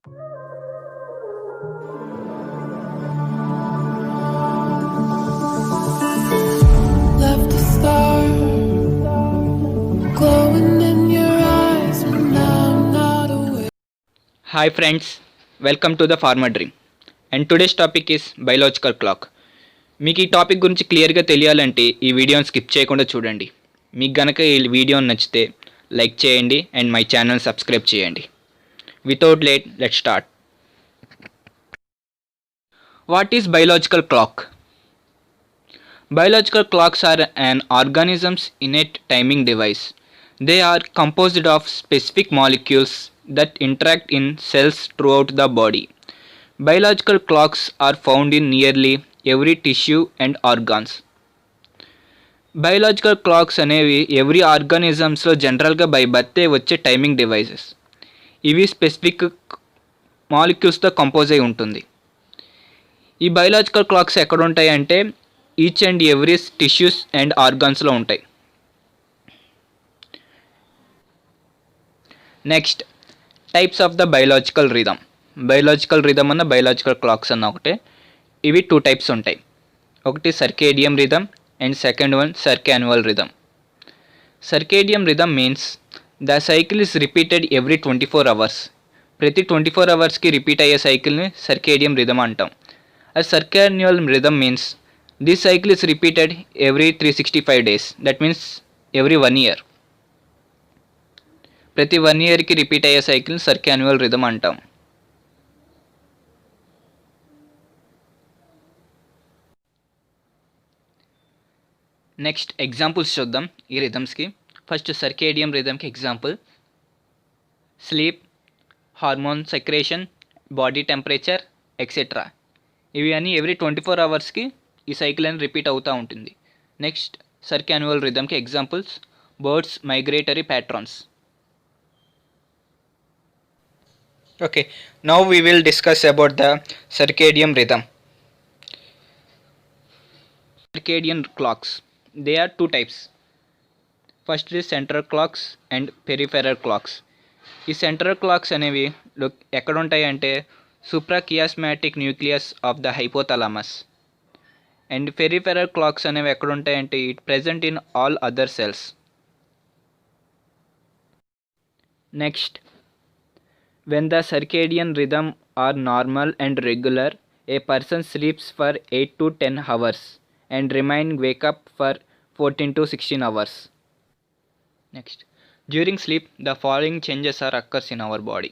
Left a star glowing in your eyes when I'm not aware. Hi friends, welcome to the Farmer Dream. And today's topic is biological clock. మీకు ఈ topic గురించి క్లియర్గా తెలియాలంటే ఈ వీడియోని skip చేయకుండా చూడండి. మీకు గనక ఈ వీడియో నచ్చితే లైక్ చేయండి అండ్ మై ఛానల్ సబ్స్క్రైబ్ చేయండి. Without late let start. What is biological clock? Biological clocks are an organism's innate timing device. They are composed of specific molecules that interact in cells throughout the body. Biological clocks are found in nearly every tissue and organs. Biological clocks అనేవి every ఆర్గానిజమ్స్లో జనరల్గా by బర్తే వచ్చే timing devices. ఇవి specific మాలిక్యూల్స్తో compose అయి ఉంటుంది. ఈ బయోలాజికల్ క్లాక్స్ ఎక్కడ ఉంటాయి అంటే each and every tissues and ఆర్గాన్స్లో ఉంటాయి. Next, types of the biological rhythm. Biological rhythm అన్న బయోలాజికల్ క్లాక్స్ అన్న ఒకటే. ఇవి 2 టైప్స్ ఉంటాయి. ఒకటి circadian rhythm and second one circannual rhythm. Circadian rhythm means the cycle is repeated every 24 hours. ప్రతి 24 అవర్స్కి రిపీట్ అయ్యే సైకిల్ని సర్కేడియం రిథమ్ అంటాం. అది circannual rhythm means this cycle is repeated every 365 days. That means every 1 year. ప్రతి 1 yearకి repeat అయ్యే సైకిల్ని circannual rhythm అంటాం. నెక్స్ట్ ఎగ్జాంపుల్స్ చూద్దాం ఈ రిథమ్స్కి. ఫస్ట్ సర్కేడియం రిథమ్కి example sleep, hormone secretion, body temperature etcetera. ఇవి అన్నీ ఎవ్రీ 24 అవర్స్కి ఈ సైకిల్ అని రిపీట్ అవుతూ ఉంటుంది. నెక్స్ట్ సర్కాన్యువల్ రిథమ్కి examples birds migratory patterns. Okay, now we will discuss about the circadian rhythm. Circadian clocks. They are 2 types. First is central clocks and peripheral clocks. ఈ central clocks అనేవి ఎక్కడ ఉంటాయి అంటే suprachiasmatic nucleus of the hypothalamus. And peripheral clocks అనేవి ఎక్కడ ఉంటాయంటే it present in all other cells. Next, when the circadian rhythm are normal and regular, a person sleeps for 8 to 10 hours and remain wake up for 14 to 16 hours. Next, during sleep the following changes are occurs in our body: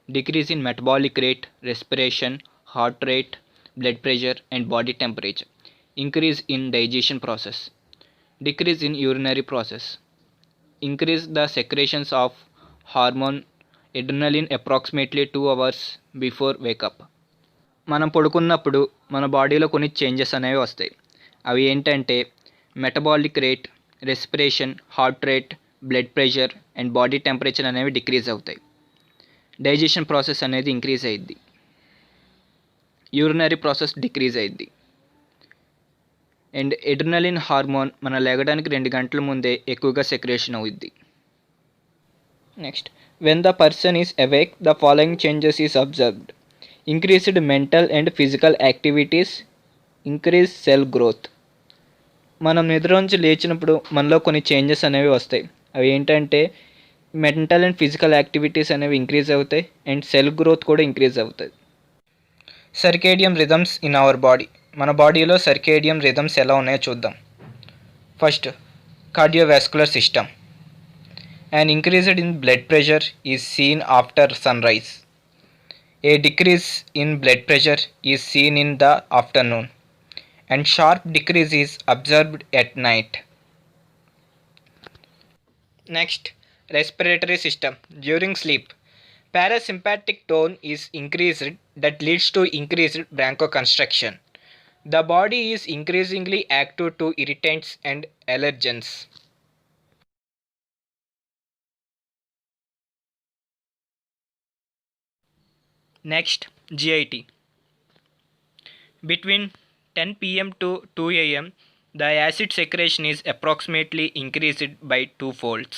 decrease in metabolic rate, respiration, heart rate, blood pressure and body temperature, increase in digestion process, decrease in urinary process, increase the secretions of hormone adrenaline approximately 2 hours before wake up. మనం పడుకున్నప్పుడు మన బాడీలో కొన్ని changes అనేవి వస్తాయి. అవి ఏంటంటే metabolic rate, respiration, heart rate, blood pressure and body temperature అనేవి డిక్రీజ్ అవుతాయి. డైజెషన్ ప్రాసెస్ అనేది ఇంక్రీజ్ అయ్యిద్ది. యూరినరీ ప్రాసెస్ డిక్రీజ్ అయ్యిద్ది. అండ్ ఎడ్రినలిన్ హార్మోన్ మన లేగడానికి 2 గంటల ముందే ఎక్కువగా సెక్రేషన్ అవుద్ది. Next, when the person is awake the following changes is observed: increased mental and physical activities, increased cell growth. మనం నిద్ర నుంచి లేచినప్పుడు మనలో కొన్ని చేంజెస్ అనేవి వస్తాయి. అవి ఏంటంటే మెంటల్ అండ్ ఫిజికల్ యాక్టివిటీస్ అనేవి ఇంక్రీజ్ అవుతాయి అండ్ సెల్ గ్రోత్ కూడా ఇంక్రీజ్ అవుతుంది. Circadian rhythms in our body. మన బాడీలో సర్కేడియం రిథమ్స్ ఎలా ఉన్నాయో చూద్దాం. First, cardiovascular system. An increase in blood pressure is seen after sunrise. A decrease in blood pressure is seen in the afternoon, and sharp decrease is observed at night. Next, respiratory system. During sleep, parasympathetic tone is increased that leads to increased bronchoconstriction. The body is increasingly active to irritants and allergens. Next, GIT. Between 10 pm to 2 am, the acid secretion is approximately increased by 2 folds.